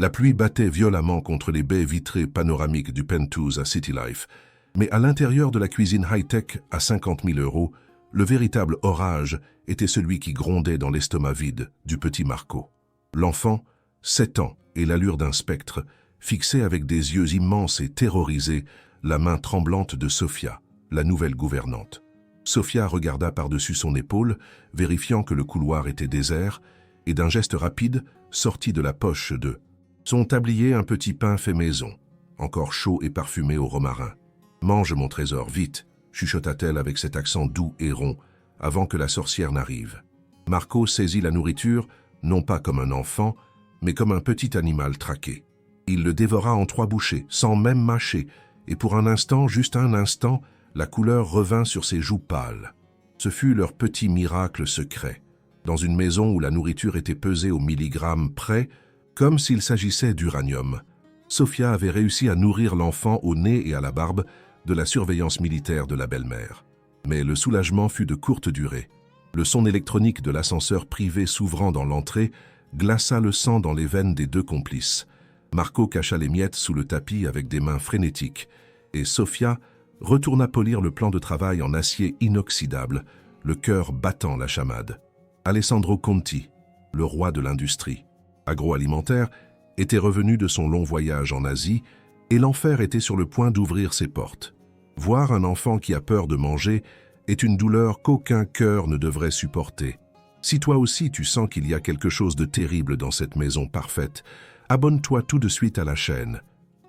La pluie battait violemment contre les baies vitrées panoramiques du penthouse à City Life, mais à l'intérieur de la cuisine high-tech à 50 000 €, le véritable orage était celui qui grondait dans l'estomac vide du petit Marco. L'enfant, 7 ans et l'allure d'un spectre, fixait avec des yeux immenses et terrorisés la main tremblante de Sofia, la nouvelle gouvernante. Sofia regarda par-dessus son épaule, vérifiant que le couloir était désert, et d'un geste rapide sortit de la poche de son tablier un petit pain fait maison, encore chaud et parfumé au romarin. « Mange mon trésor, vite !» chuchota-t-elle avec cet accent doux et rond, avant que la sorcière n'arrive. Marco saisit la nourriture, non pas comme un enfant, mais comme un petit animal traqué. Il le dévora en 3 bouchées, sans même mâcher, et pour un instant, juste un instant, la couleur revint sur ses joues pâles. Ce fut leur petit miracle secret. Dans une maison où la nourriture était pesée au milligramme près, comme s'il s'agissait d'uranium, Sofia avait réussi à nourrir l'enfant au nez et à la barbe de la surveillance militaire de la belle-mère. Mais le soulagement fut de courte durée. Le son électronique de l'ascenseur privé s'ouvrant dans l'entrée glaça le sang dans les veines des 2 complices. Marco cacha les miettes sous le tapis avec des mains frénétiques, et Sofia retourna polir le plan de travail en acier inoxydable, le cœur battant la chamade. Alessandro Conti, le roi de l'industrie agroalimentaire, était revenu de son long voyage en Asie, et l'enfer était sur le point d'ouvrir ses portes. Voir un enfant qui a peur de manger est une douleur qu'aucun cœur ne devrait supporter. Si toi aussi tu sens qu'il y a quelque chose de terrible dans cette maison parfaite, abonne-toi tout de suite à la chaîne.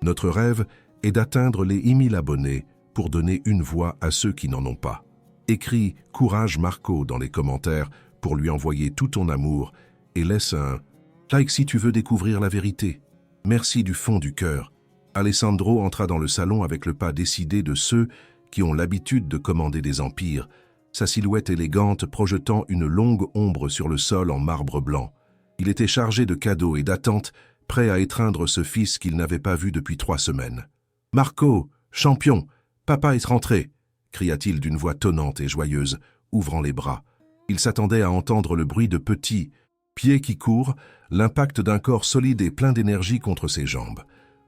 Notre rêve est d'atteindre les 10 000 abonnés pour donner une voix à ceux qui n'en ont pas. Écris « Courage Marco » dans les commentaires pour lui envoyer tout ton amour et laisse un like si tu veux découvrir la vérité. Merci du fond du cœur. Alessandro entra dans le salon avec le pas décidé de ceux qui ont l'habitude de commander des empires, sa silhouette élégante projetant une longue ombre sur le sol en marbre blanc. Il était chargé de cadeaux et d'attentes, prêt à étreindre ce fils qu'il n'avait pas vu depuis 3 semaines. « Marco, champion, papa est rentré !» cria-t-il d'une voix tonnante et joyeuse, ouvrant les bras. Il s'attendait à entendre le bruit de petits pieds qui courent, l'impact d'un corps solide et plein d'énergie contre ses jambes.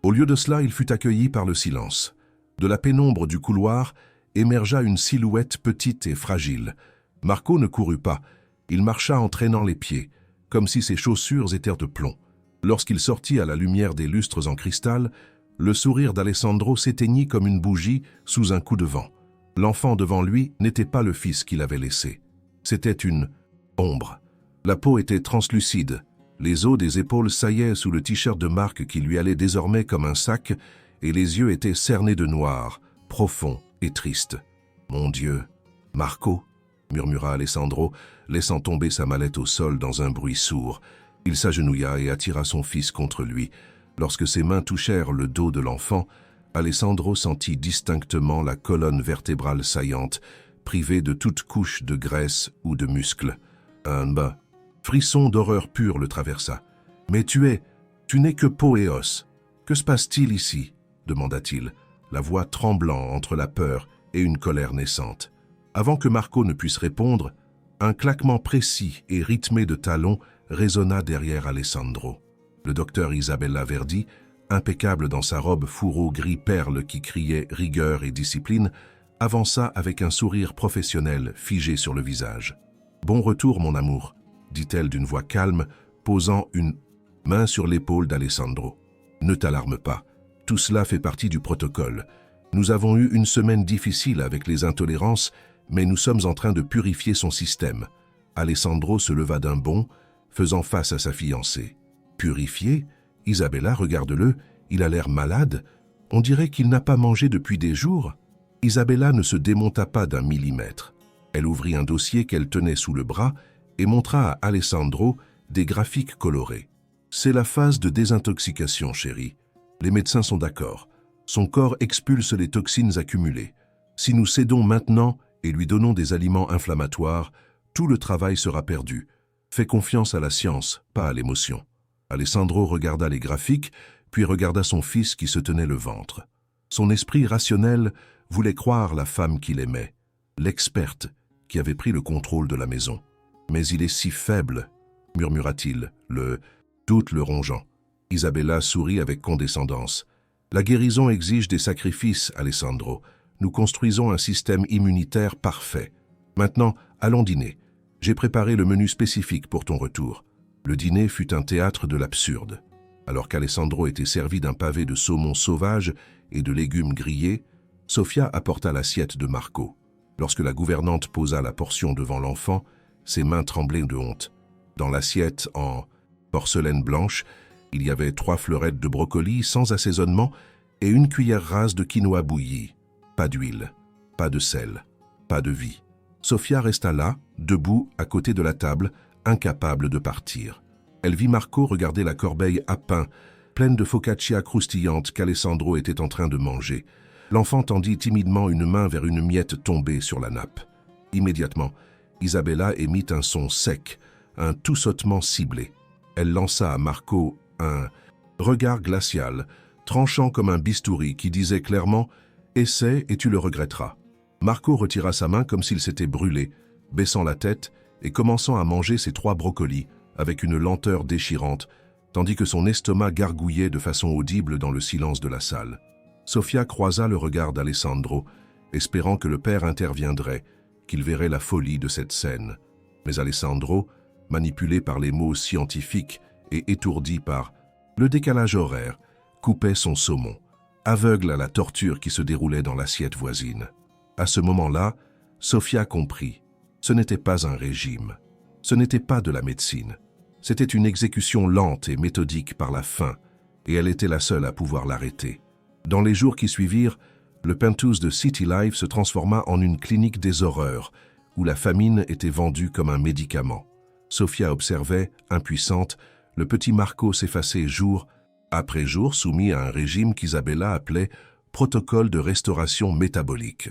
Au lieu de cela, il fut accueilli par le silence. De la pénombre du couloir émergea une silhouette petite et fragile. Marco ne courut pas, il marcha en traînant les pieds, comme si ses chaussures étaient de plomb. Lorsqu'il sortit à la lumière des lustres en cristal, le sourire d'Alessandro s'éteignit comme une bougie sous un coup de vent. L'enfant devant lui n'était pas le fils qu'il avait laissé. C'était une ombre. La peau était translucide. Les os des épaules saillaient sous le t-shirt de marque qui lui allait désormais comme un sac, et les yeux étaient cernés de noir, profonds et tristes. « Mon Dieu, Marco !» murmura Alessandro, laissant tomber sa mallette au sol dans un bruit sourd. Il s'agenouilla et attira son fils contre lui. Lorsque ses mains touchèrent le dos de l'enfant, Alessandro sentit distinctement la colonne vertébrale saillante, privée de toute couche de graisse ou de muscle. Un frisson d'horreur pure le traversa. « Mais tu n'es que peau et os. Que se passe-t-il ici ?» demanda-t-il, la voix tremblant entre la peur et une colère naissante. Avant que Marco ne puisse répondre, un claquement précis et rythmé de talons résonna derrière Alessandro. Le docteur Isabella Verdi, impeccable dans sa robe fourreau gris perle qui criait rigueur et discipline, avança avec un sourire professionnel figé sur le visage. « Bon retour, mon amour », dit-elle d'une voix calme, posant une main sur l'épaule d'Alessandro. « Ne t'alarme pas, tout cela fait partie du protocole. Nous avons eu une semaine difficile avec les intolérances, mais nous sommes en train de purifier son système. » Alessandro se leva d'un bond, faisant face à sa fiancée. « Purifier ? Isabella, regarde-le, il a l'air malade. On dirait qu'il n'a pas mangé depuis des jours. » Isabella ne se démonta pas d'un millimètre. Elle ouvrit un dossier qu'elle tenait sous le bras et montra à Alessandro des graphiques colorés. « C'est la phase de désintoxication, chérie. Les médecins sont d'accord. Son corps expulse les toxines accumulées. Si nous cédons maintenant et lui donnons des aliments inflammatoires, tout le travail sera perdu. Fais confiance à la science, pas à l'émotion. » Alessandro regarda les graphiques, puis regarda son fils qui se tenait le ventre. Son esprit rationnel voulait croire la femme qu'il aimait, l'experte qui avait pris le contrôle de la maison. « Mais il est si faible, » murmura-t-il, le doute le rongeant. « Isabella sourit avec condescendance. La guérison exige des sacrifices, Alessandro. Nous construisons un système immunitaire parfait. Maintenant, allons dîner. J'ai préparé le menu spécifique pour ton retour. Le dîner fut un théâtre de l'absurde. Alors qu'Alessandro était servi d'un pavé de saumon sauvage et de légumes grillés, Sofia apporta l'assiette de Marco. Lorsque la gouvernante posa la portion devant l'enfant, ses mains tremblaient de honte. Dans l'assiette, en porcelaine blanche, il y avait 3 fleurettes de brocoli sans assaisonnement et une cuillère rase de quinoa bouilli. Pas d'huile, pas de sel, pas de vie. Sofia resta là, debout, à côté de la table, incapable de partir. Elle vit Marco regarder la corbeille à pain, pleine de focaccia croustillante qu'Alessandro était en train de manger. L'enfant tendit timidement une main vers une miette tombée sur la nappe. Immédiatement, Isabella émit un son sec, un tout-sautement ciblé. Elle lança à Marco un regard glacial, tranchant comme un bistouri qui disait clairement « Essaie et tu le regretteras ». Marco retira sa main comme s'il s'était brûlé, baissant la tête et commençant à manger ses 3 brocolis avec une lenteur déchirante, tandis que son estomac gargouillait de façon audible dans le silence de la salle. Sofia croisa le regard d'Alessandro, espérant que le père interviendrait, qu'il verrait la folie de cette scène. Mais Alessandro, manipulé par les mots scientifiques et étourdi par le décalage horaire, coupait son saumon, aveugle à la torture qui se déroulait dans l'assiette voisine. À ce moment-là, Sofia comprit. Ce n'était pas un régime. Ce n'était pas de la médecine. C'était une exécution lente et méthodique par la faim, et elle était la seule à pouvoir l'arrêter. Dans les jours qui suivirent, le Penthouse de City Life se transforma en une clinique des horreurs, où la famine était vendue comme un médicament. Sofia observait, impuissante, le petit Marco s'effacer jour après jour soumis à un régime qu'Isabella appelait « protocole de restauration métabolique ».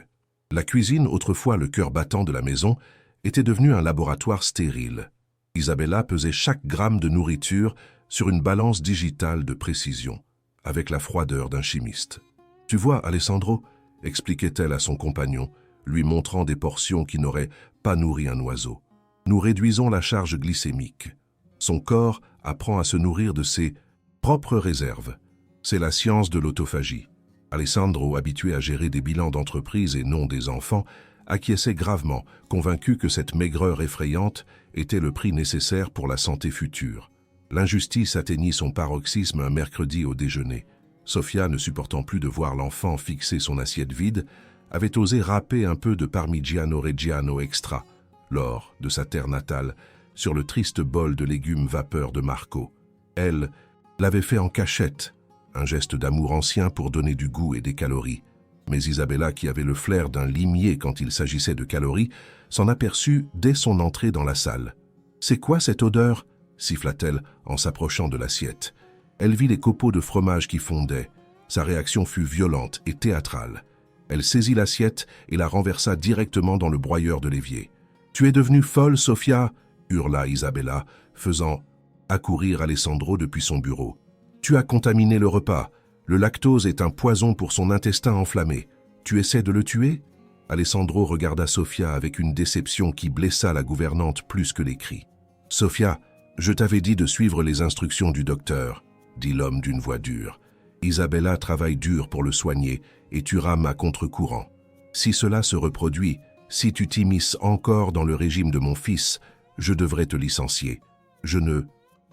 La cuisine, autrefois le cœur battant de la maison, était devenue un laboratoire stérile. Isabella pesait chaque gramme de nourriture sur une balance digitale de précision, avec la froideur d'un chimiste. « Tu vois, Alessandro » expliquait-elle à son compagnon, lui montrant des portions qui n'auraient pas nourri un oiseau. « Nous réduisons la charge glycémique. Son corps apprend à se nourrir de ses propres réserves. C'est la science de l'autophagie. » Alessandro, habitué à gérer des bilans d'entreprise et non des enfants, acquiesçait gravement, convaincu que cette maigreur effrayante était le prix nécessaire pour la santé future. L'injustice atteignit son paroxysme un mercredi au déjeuner. Sofia, ne supportant plus de voir l'enfant fixer son assiette vide, avait osé râper un peu de Parmigiano Reggiano extra, l'or de sa terre natale, sur le triste bol de légumes vapeur de Marco. Elle l'avait fait en cachette, un geste d'amour ancien pour donner du goût et des calories. Mais Isabella, qui avait le flair d'un limier quand il s'agissait de calories, s'en aperçut dès son entrée dans la salle. « C'est quoi cette odeur ?» siffla-t-elle en s'approchant de l'assiette. Elle vit les copeaux de fromage qui fondaient. Sa réaction fut violente et théâtrale. Elle saisit l'assiette et la renversa directement dans le broyeur de l'évier. « Tu es devenue folle, Sofia !» hurla Isabella, faisant accourir Alessandro depuis son bureau. « Tu as contaminé le repas. Le lactose est un poison pour son intestin enflammé. Tu essaies de le tuer ?» Alessandro regarda Sofia avec une déception qui blessa la gouvernante plus que les cris. « Sofia, je t'avais dit de suivre les instructions du docteur, » dit l'homme d'une voix dure. « Isabella travaille dur pour le soigner et tu rames à contre-courant. Si cela se reproduit, si tu t'immisces encore dans le régime de mon fils, je devrais te licencier. Je ne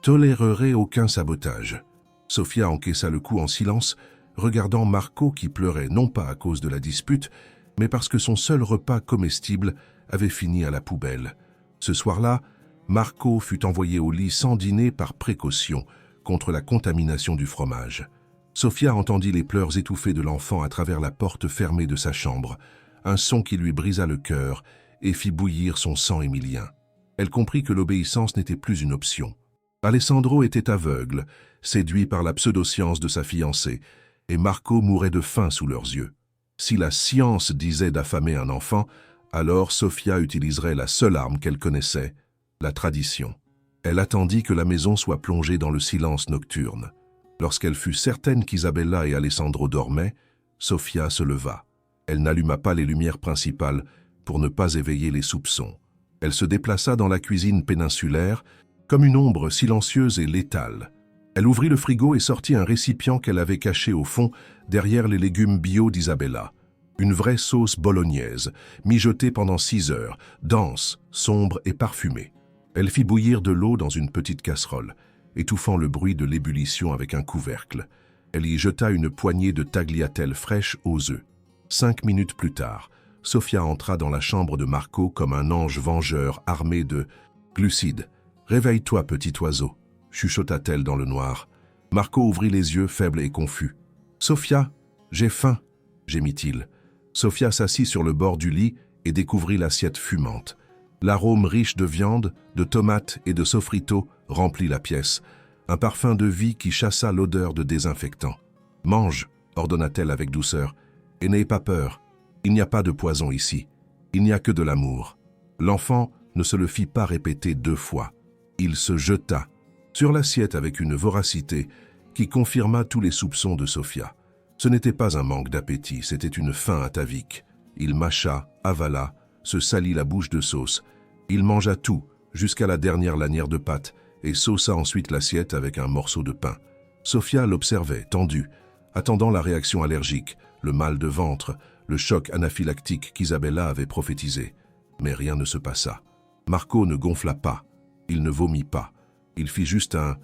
tolérerai aucun sabotage. » Sofia encaissa le coup en silence, regardant Marco qui pleurait non pas à cause de la dispute, mais parce que son seul repas comestible avait fini à la poubelle. Ce soir-là, Marco fut envoyé au lit sans dîner par précaution contre la contamination du fromage. Sofia entendit les pleurs étouffés de l'enfant à travers la porte fermée de sa chambre, un son qui lui brisa le cœur et fit bouillir son sang émilien. Elle comprit que l'obéissance n'était plus une option. Alessandro était aveugle, séduit par la pseudoscience de sa fiancée, et Marco mourait de faim sous leurs yeux. Si la science disait d'affamer un enfant, alors Sofia utiliserait la seule arme qu'elle connaissait, la tradition. Elle attendit que la maison soit plongée dans le silence nocturne. Lorsqu'elle fut certaine qu'Isabella et Alessandro dormaient, Sofia se leva. Elle n'alluma pas les lumières principales pour ne pas éveiller les soupçons. Elle se déplaça dans la cuisine péninsulaire, comme une ombre silencieuse et létale. Elle ouvrit le frigo et sortit un récipient qu'elle avait caché au fond, derrière les légumes bio d'Isabella. Une vraie sauce bolognaise, mijotée pendant 6 heures, dense, sombre et parfumée. Elle fit bouillir de l'eau dans une petite casserole, étouffant le bruit de l'ébullition avec un couvercle. Elle y jeta une poignée de tagliatelle fraîche aux œufs. 5 minutes plus tard, Sofia entra dans la chambre de Marco comme un ange vengeur armé de glucides. « Réveille-toi, petit oiseau », chuchota-t-elle dans le noir. Marco ouvrit les yeux, faible et confus. « Sofia, j'ai faim », gémit-il. Sofia s'assit sur le bord du lit et découvrit l'assiette fumante. L'arôme riche de viande, de tomates et de sofrito remplit la pièce, un parfum de vie qui chassa l'odeur de désinfectant. « Mange », ordonna-t-elle avec douceur, « et n'aie pas peur. Il n'y a pas de poison ici. Il n'y a que de l'amour. » L'enfant ne se le fit pas répéter 2 fois. Il se jeta sur l'assiette avec une voracité qui confirma tous les soupçons de Sofia. Ce n'était pas un manque d'appétit, c'était une faim atavique. Il mâcha, avala, se salit la bouche de sauce. Il mangea tout, jusqu'à la dernière lanière de pâte, et sauça ensuite l'assiette avec un morceau de pain. Sofia l'observait, tendue, attendant la réaction allergique, le mal de ventre, le choc anaphylactique qu'Isabella avait prophétisé. Mais rien ne se passa. Marco ne gonfla pas, il ne vomit pas. Il fit juste un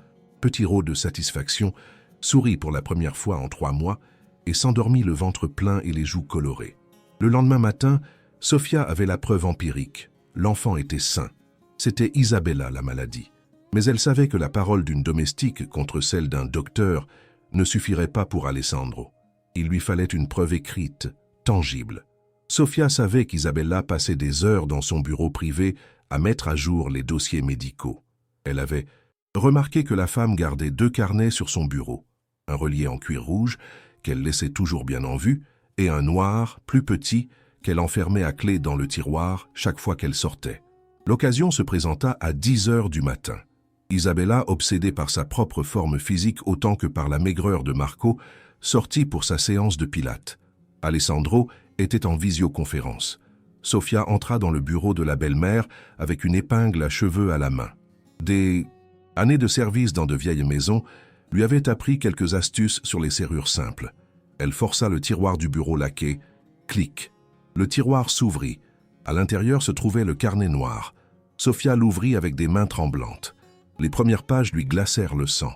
petit rot de satisfaction, sourit pour la première fois en 3 mois et s'endormit le ventre plein et les joues colorées. Le lendemain matin, Sofia avait la preuve empirique. L'enfant était sain. C'était Isabella la maladie. Mais elle savait que la parole d'une domestique contre celle d'un docteur ne suffirait pas pour Alessandro. Il lui fallait une preuve écrite, tangible. Sofia savait qu'Isabella passait des heures dans son bureau privé à mettre à jour les dossiers médicaux. Elle avait remarqué que la femme gardait 2 carnets sur son bureau, un relié en cuir rouge qu'elle laissait toujours bien en vue et un noir, plus petit, qu'elle enfermait à clé dans le tiroir chaque fois qu'elle sortait. L'occasion se présenta à 10 heures du matin. Isabella, obsédée par sa propre forme physique autant que par la maigreur de Marco, sortit pour sa séance de pilates. Alessandro était en visioconférence. Sofia entra dans le bureau de la belle-mère avec une épingle à cheveux à la main. Des années de service dans de vieilles maisons lui avaient appris quelques astuces sur les serrures simples. Elle força le tiroir du bureau laqué. Clic. Le tiroir s'ouvrit. À l'intérieur se trouvait le carnet noir. Sofia l'ouvrit avec des mains tremblantes. Les premières pages lui glacèrent le sang.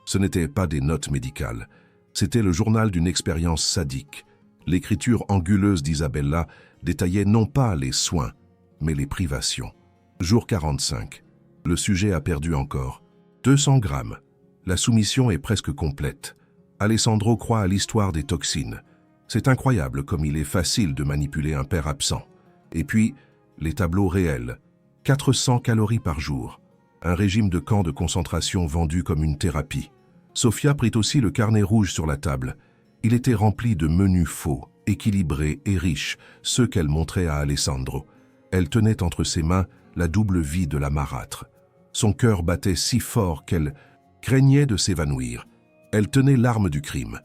Ce n'étaient pas des notes médicales. C'était le journal d'une expérience sadique. L'écriture anguleuse d'Isabella détaillait non pas les soins, mais les privations. Jour 45. Le sujet a perdu encore. 200 grammes. La soumission est presque complète. Alessandro croit à l'histoire des toxines. C'est incroyable comme il est facile de manipuler un père absent. Et puis, les tableaux réels. 400 calories par jour. Un régime de camp de concentration vendu comme une thérapie. Sofia prit aussi le carnet rouge sur la table. Il était rempli de menus faux, équilibrés et riches, ceux qu'elle montrait à Alessandro. Elle tenait entre ses mains la double vie de la marâtre. Son cœur battait si fort qu'elle craignait de s'évanouir. Elle tenait l'arme du crime.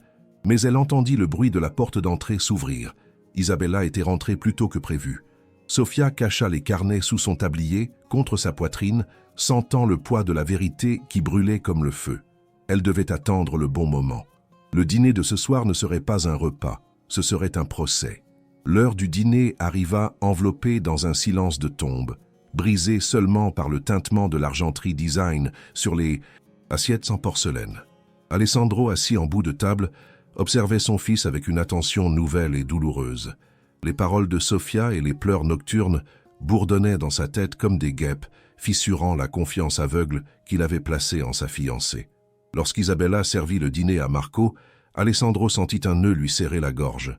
Mais elle entendit le bruit de la porte d'entrée s'ouvrir. Isabella était rentrée plus tôt que prévu. Sofia cacha les carnets sous son tablier, contre sa poitrine, sentant le poids de la vérité qui brûlait comme le feu. Elle devait attendre le bon moment. Le dîner de ce soir ne serait pas un repas, ce serait un procès. L'heure du dîner arriva enveloppée dans un silence de tombe, brisé seulement par le tintement de l'argenterie design sur les assiettes en porcelaine. Alessandro, assis en bout de table, observait son fils avec une attention nouvelle et douloureuse. Les paroles de Sofia et les pleurs nocturnes bourdonnaient dans sa tête comme des guêpes, fissurant la confiance aveugle qu'il avait placée en sa fiancée. Lorsqu'Isabella servit le dîner à Marco, Alessandro sentit un nœud lui serrer la gorge.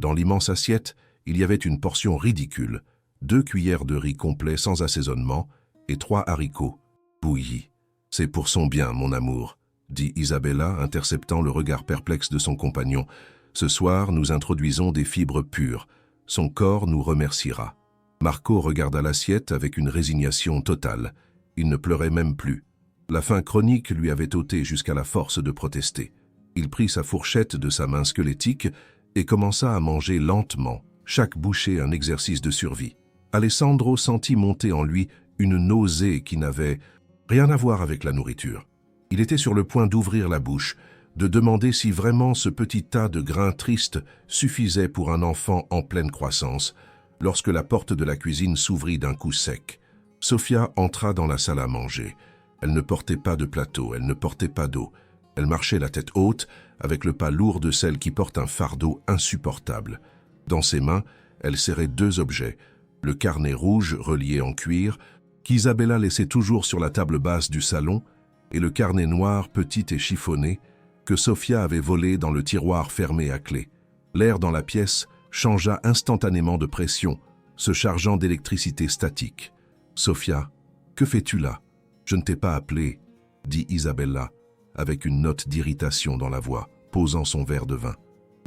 Dans l'immense assiette, il y avait une portion ridicule, 2 cuillères de riz complet sans assaisonnement et 3 haricots, bouillis. « C'est pour son bien, mon amour », dit Isabella, interceptant le regard perplexe de son compagnon. « Ce soir, nous introduisons des fibres pures. Son corps nous remerciera. » Marco regarda l'assiette avec une résignation totale. Il ne pleurait même plus. La faim chronique lui avait ôté jusqu'à la force de protester. Il prit sa fourchette de sa main squelettique et commença à manger lentement, chaque bouchée un exercice de survie. Alessandro sentit monter en lui une nausée qui n'avait rien à voir avec la nourriture. Il était sur le point d'ouvrir la bouche, de demander si vraiment ce petit tas de grains tristes suffisait pour un enfant en pleine croissance, lorsque la porte de la cuisine s'ouvrit d'un coup sec. Sophia entra dans la salle à manger. Elle ne portait pas de plateau, elle ne portait pas d'eau. Elle marchait la tête haute, avec le pas lourd de celle qui porte un fardeau insupportable. Dans ses mains, elle serrait 2 objets, le carnet rouge relié en cuir, qu'Isabella laissait toujours sur la table basse du salon, et le carnet noir petit et chiffonné, que Sophia avait volé dans le tiroir fermé à clé. L'air dans la pièce changea instantanément de pression, se chargeant d'électricité statique. « Sophia, que fais-tu là? Je ne t'ai pas appelé, » dit Isabella, avec une note d'irritation dans la voix, posant son verre de vin.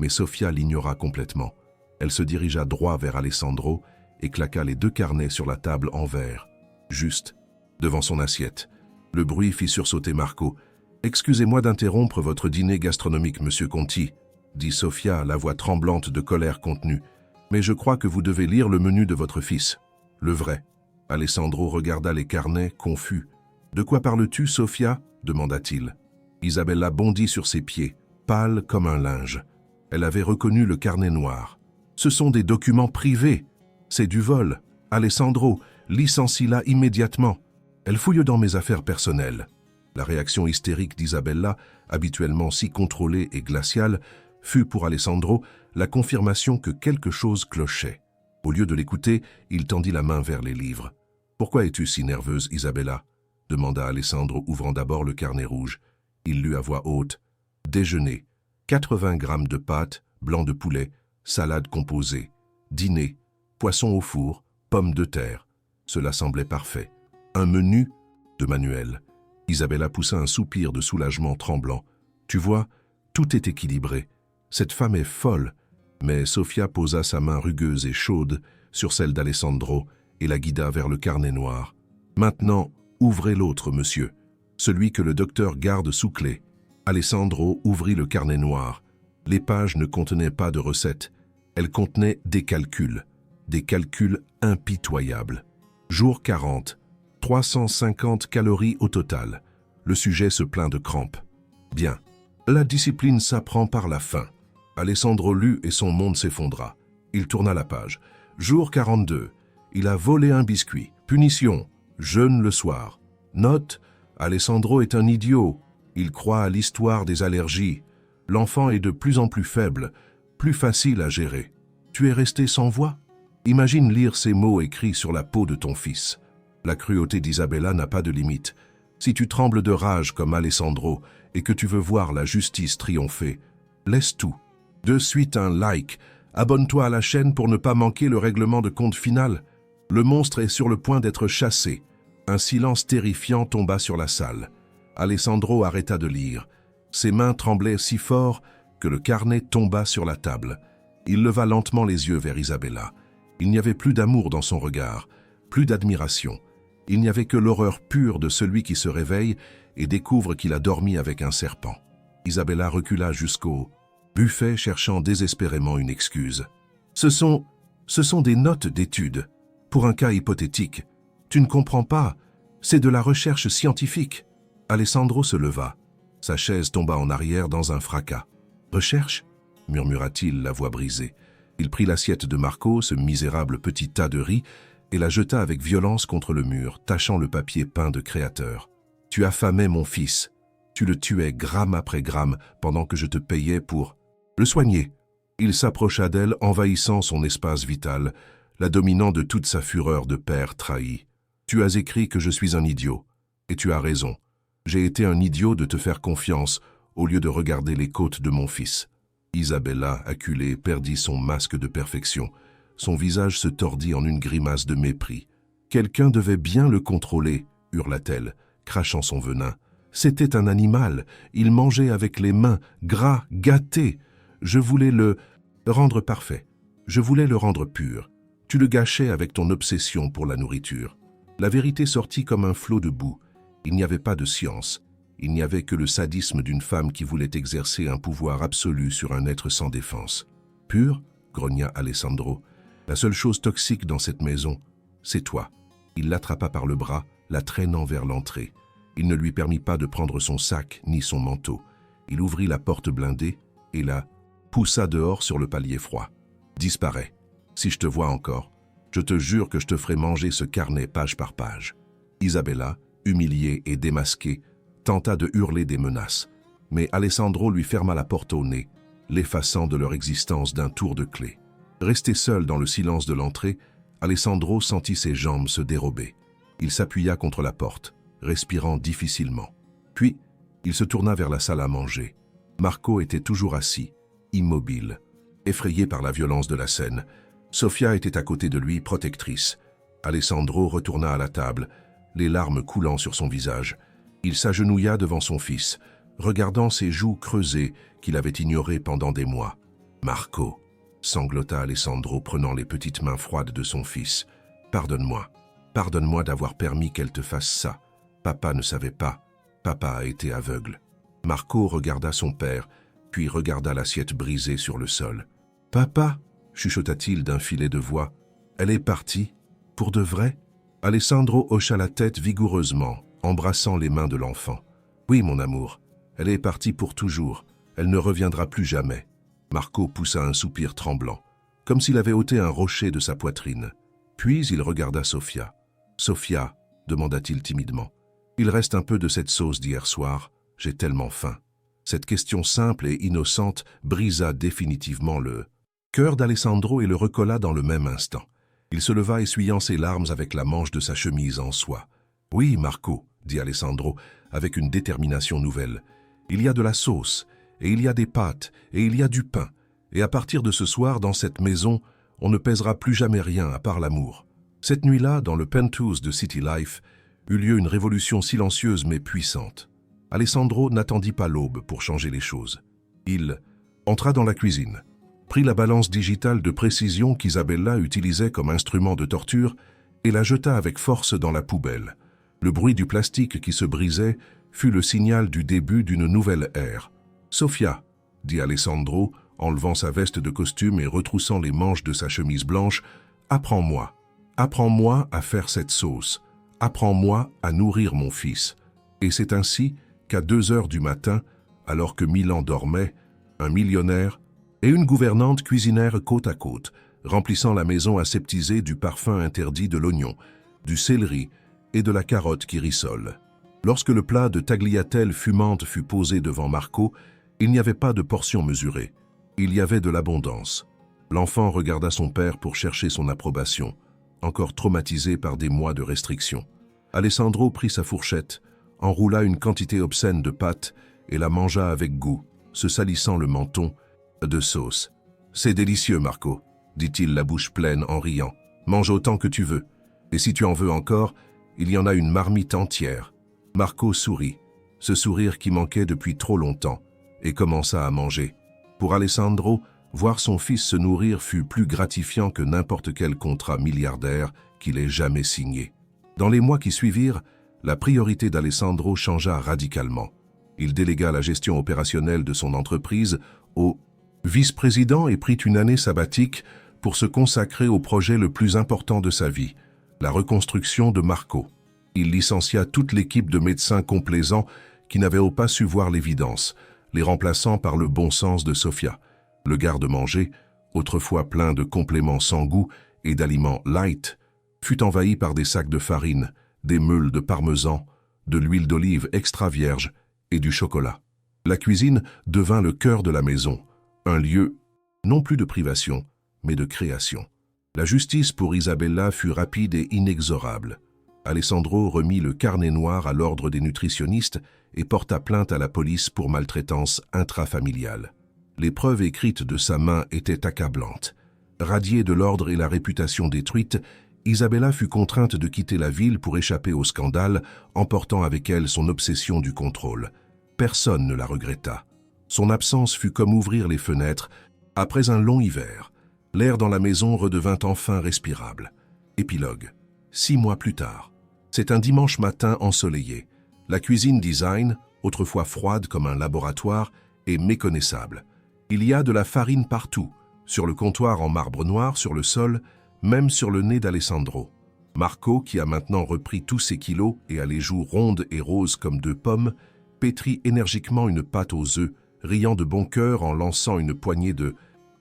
Mais Sophia l'ignora complètement. Elle se dirigea droit vers Alessandro et claqua les 2 carnets sur la table en verre, juste devant son assiette. Le bruit fit sursauter Marco. « Excusez-moi d'interrompre votre dîner gastronomique, monsieur Conti, » dit Sophia, la voix tremblante de colère contenue. « Mais je crois que vous devez lire le menu de votre fils. Le vrai. » Alessandro regarda les carnets, confus. « De quoi parles-tu, Sophia » demanda-t-il. Isabella bondit sur ses pieds, pâle comme un linge. Elle avait reconnu le carnet noir. « Ce sont des documents privés. C'est du vol. Alessandro, licencie-la immédiatement. Elle fouille dans mes affaires personnelles. » La réaction hystérique d'Isabella, habituellement si contrôlée et glaciale, fut pour Alessandro la confirmation que quelque chose clochait. Au lieu de l'écouter, il tendit la main vers les livres. « Pourquoi es-tu si nerveuse, Isabella » demanda Alessandro, ouvrant d'abord le carnet rouge. Il lut à voix haute. « Déjeuner. 80 grammes de pâtes, blanc de poulet, salade composée. Dîner. Poisson au four, pommes de terre. » Cela semblait parfait. Un menu de manuel. Isabella poussa un soupir de soulagement tremblant. « Tu vois, tout est équilibré. Cette femme est folle. » Mais Sophia posa sa main rugueuse et chaude sur celle d'Alessandro et la guida vers le carnet noir. « Maintenant, ouvrez l'autre, monsieur. Celui que le docteur garde sous clé. » Alessandro ouvrit le carnet noir. Les pages ne contenaient pas de recettes. Elles contenaient des calculs impitoyables. Jour 40. 350 calories au total. Le sujet se plaint de crampes. Bien. La discipline s'apprend par la faim. Alessandro lut et son monde s'effondra. Il tourna la page. Jour 42. Il a volé un biscuit. Punition. Jeûne le soir. Note. Alessandro est un idiot. Il croit à l'histoire des allergies. L'enfant est de plus en plus faible, plus facile à gérer. Tu es resté sans voix? Imagine lire ces mots écrits sur la peau de ton fils. La cruauté d'Isabella n'a pas de limite. Si tu trembles de rage comme Alessandro et que tu veux voir la justice triompher, laisse tout. De suite un like. Abonne-toi à la chaîne pour ne pas manquer le règlement de compte final. Le monstre est sur le point d'être chassé. Un silence terrifiant tomba sur la salle. Alessandro arrêta de lire. Ses mains tremblaient si fort que le carnet tomba sur la table. Il leva lentement les yeux vers Isabella. Il n'y avait plus d'amour dans son regard, plus d'admiration. Il n'y avait que l'horreur pure de celui qui se réveille et découvre qu'il a dormi avec un serpent. Isabella recula jusqu'au buffet, cherchant désespérément une excuse. Ce sont des notes d'études, pour un cas hypothétique. Tu ne comprends pas, c'est de la recherche scientifique. Alessandro se leva. Sa chaise tomba en arrière dans un fracas. « Recherche » murmura-t-il, la voix brisée. Il prit l'assiette de Marco, ce misérable petit tas de riz, et la jeta avec violence contre le mur, tachant le papier peint de créateur. « Tu affamais mon fils. Tu le tuais gramme après gramme pendant que je te payais pour le soigner. » Il s'approcha d'elle, envahissant son espace vital, la dominant de toute sa fureur de père trahi. « Tu as écrit que je suis un idiot. Et tu as raison. J'ai été un idiot de te faire confiance au lieu de regarder les côtes de mon fils. » Isabella, acculée, perdit son masque de perfection. Son visage se tordit en une grimace de mépris. « Quelqu'un devait bien le contrôler, » hurla-t-elle, crachant son venin. « C'était un animal. Il mangeait avec les mains, gras, gâté. Je voulais le rendre parfait. Je voulais le rendre pur. Tu le gâchais avec ton obsession pour la nourriture. » La vérité sortit comme un flot de boue. Il n'y avait pas de science. Il n'y avait que le sadisme d'une femme qui voulait exercer un pouvoir absolu sur un être sans défense. « Pur » grogna Alessandro. « La seule chose toxique dans cette maison, c'est toi. » Il l'attrapa par le bras, la traînant vers l'entrée. Il ne lui permit pas de prendre son sac ni son manteau. Il ouvrit la porte blindée et la poussa dehors sur le palier froid. « Disparais. Si je te vois encore, je te jure que je te ferai manger ce carnet page par page. » Isabella, humiliée et démasquée, tenta de hurler des menaces, mais Alessandro lui ferma la porte au nez, l'effaçant de leur existence d'un tour de clé. Resté seul dans le silence de l'entrée, Alessandro sentit ses jambes se dérober. Il s'appuya contre la porte, respirant difficilement. Puis, il se tourna vers la salle à manger. Marco était toujours assis, immobile, effrayé par la violence de la scène. Sofia était à côté de lui, protectrice. Alessandro retourna à la table, les larmes coulant sur son visage. Il s'agenouilla devant son fils, regardant ses joues creusées qu'il avait ignorées pendant des mois. « Marco !» sanglota Alessandro, prenant les petites mains froides de son fils. « Pardonne-moi. Pardonne-moi d'avoir permis qu'elle te fasse ça. Papa ne savait pas. Papa a été aveugle. » Marco regarda son père, puis regarda l'assiette brisée sur le sol. « Papa !» chuchota-t-il d'un filet de voix. « Elle est partie? Pour de vrai ?» Alessandro hocha la tête vigoureusement, embrassant les mains de l'enfant. « Oui, mon amour, elle est partie pour toujours. Elle ne reviendra plus jamais. » Marco poussa un soupir tremblant, comme s'il avait ôté un rocher de sa poitrine. Puis il regarda Sofia. « Sofia, demanda-t-il timidement, il reste un peu de cette sauce d'hier soir. J'ai tellement faim. » Cette question simple et innocente brisa définitivement le cœur d'Alessandro et le recolla dans le même instant. Il se leva, essuyant ses larmes avec la manche de sa chemise en soie. « Oui, Marco, » dit Alessandro, avec une détermination nouvelle. « Il y a de la sauce, et il y a des pâtes, et il y a du pain. Et à partir de ce soir, dans cette maison, on ne pèsera plus jamais rien à part l'amour. » Cette nuit-là, dans le penthouse de City Life, eut lieu une révolution silencieuse mais puissante. Alessandro n'attendit pas l'aube pour changer les choses. Il entra dans la cuisine, prit la balance digitale de précision qu'Isabella utilisait comme instrument de torture et la jeta avec force dans la poubelle. Le bruit du plastique qui se brisait fut le signal du début d'une nouvelle ère. « Sofia, » dit Alessandro, enlevant sa veste de costume et retroussant les manches de sa chemise blanche, « apprends-moi. Apprends-moi à faire cette sauce. Apprends-moi à nourrir mon fils. » Et c'est ainsi qu'à 2 heures du matin, alors que Milan dormait, un millionnaire et une gouvernante cuisinèrent côte à côte, remplissant la maison aseptisée du parfum interdit de l'oignon, du céleri et de la carotte qui rissole. Lorsque le plat de tagliatelle fumante fut posé devant Marco, il n'y avait pas de portion mesurée. Il y avait de l'abondance. L'enfant regarda son père pour chercher son approbation, encore traumatisé par des mois de restrictions. Alessandro prit sa fourchette, enroula une quantité obscène de pâtes et la mangea avec goût, se salissant le menton de sauce. « C'est délicieux, Marco, » dit-il la bouche pleine en riant. « Mange autant que tu veux. Et si tu en veux encore, il y en a une marmite entière. » Marco sourit, ce sourire qui manquait depuis trop longtemps, et commença à manger. Pour Alessandro, voir son fils se nourrir fut plus gratifiant que n'importe quel contrat milliardaire qu'il ait jamais signé. Dans les mois qui suivirent, la priorité d'Alessandro changea radicalement. Il délégua la gestion opérationnelle de son entreprise au vice-président et prit une année sabbatique pour se consacrer au projet le plus important de sa vie, la reconstruction de Marco. Il licencia toute l'équipe de médecins complaisants qui n'avaient pas su voir l'évidence, les remplaçant par le bon sens de Sofia. Le garde-manger, autrefois plein de compléments sans goût et d'aliments light, fut envahi par des sacs de farine, des meules de parmesan, de l'huile d'olive extra vierge et du chocolat. La cuisine devint le cœur de la maison, un lieu non plus de privation, mais de création. La justice pour Isabella fut rapide et inexorable. Alessandro remit le carnet noir à l'ordre des nutritionnistes et porta plainte à la police pour maltraitance intrafamiliale. Les preuves écrites de sa main étaient accablantes. Radiée de l'ordre et la réputation détruite, Isabella fut contrainte de quitter la ville pour échapper au scandale, emportant avec elle son obsession du contrôle. Personne ne la regretta. Son absence fut comme ouvrir les fenêtres. Après un long hiver, l'air dans la maison redevint enfin respirable. Épilogue. 6 mois plus tard. C'est un dimanche matin ensoleillé. La cuisine design, autrefois froide comme un laboratoire, est méconnaissable. Il y a de la farine partout, sur le comptoir en marbre noir, sur le sol, même sur le nez d'Alessandro. Marco, qui a maintenant repris tous ses kilos et a les joues rondes et roses comme deux pommes, pétrit énergiquement une pâte aux œufs, riant de bon cœur en lançant une poignée de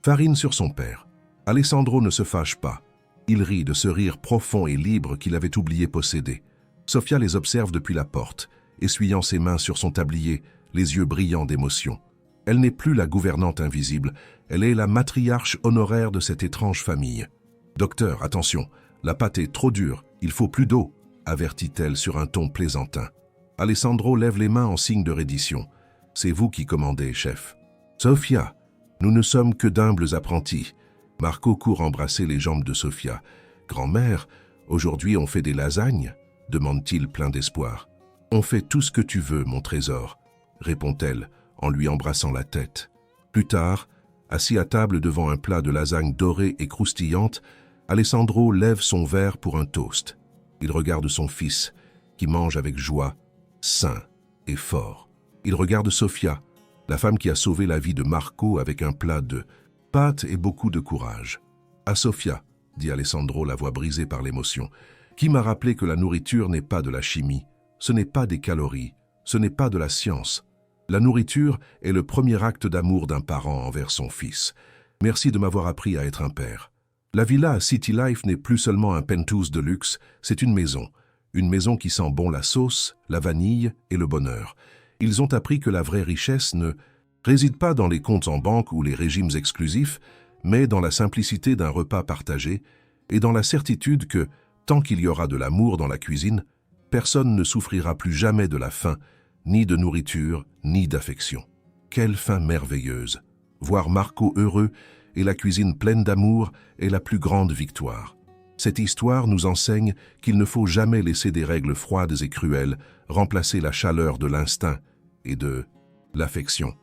farine sur son père. Alessandro ne se fâche pas. Il rit de ce rire profond et libre qu'il avait oublié posséder. Sofia les observe depuis la porte, essuyant ses mains sur son tablier, les yeux brillants d'émotion. Elle n'est plus la gouvernante invisible, elle est la matriarche honoraire de cette étrange famille. « Docteur, attention, la pâte est trop dure, il faut plus d'eau », avertit-elle sur un ton plaisantin. Alessandro lève les mains en signe de reddition. « C'est vous qui commandez, chef. »« Sofia, nous ne sommes que d'humbles apprentis. » Marco court embrasser les jambes de Sofia. « Grand-mère, aujourd'hui on fait des lasagnes ?» demande-t-il plein d'espoir. « On fait tout ce que tu veux, mon trésor », répond-elle en lui embrassant la tête. Plus tard, assis à table devant un plat de lasagne dorée et croustillante, Alessandro lève son verre pour un toast. Il regarde son fils, qui mange avec joie, sain et fort. Il regarde Sofia, la femme qui a sauvé la vie de Marco avec un plat de pâtes et beaucoup de courage. « À Sofia, » dit Alessandro, la voix brisée par l'émotion, « qui m'a rappelé que la nourriture n'est pas de la chimie, ce n'est pas des calories, ce n'est pas de la science. La nourriture est le premier acte d'amour d'un parent envers son fils. Merci de m'avoir appris à être un père. La villa à City Life n'est plus seulement un penthouse de luxe, c'est une maison qui sent bon la sauce, la vanille et le bonheur. Ils ont appris que la vraie richesse ne réside pas dans les comptes en banque ou les régimes exclusifs, mais dans la simplicité d'un repas partagé et dans la certitude que, tant qu'il y aura de l'amour dans la cuisine, personne ne souffrira plus jamais de la faim, ni de nourriture, ni d'affection. Quelle fin merveilleuse! Voir Marco heureux et la cuisine pleine d'amour est la plus grande victoire. Cette histoire nous enseigne qu'il ne faut jamais laisser des règles froides et cruelles remplacer la chaleur de l'instinct et de l'affection.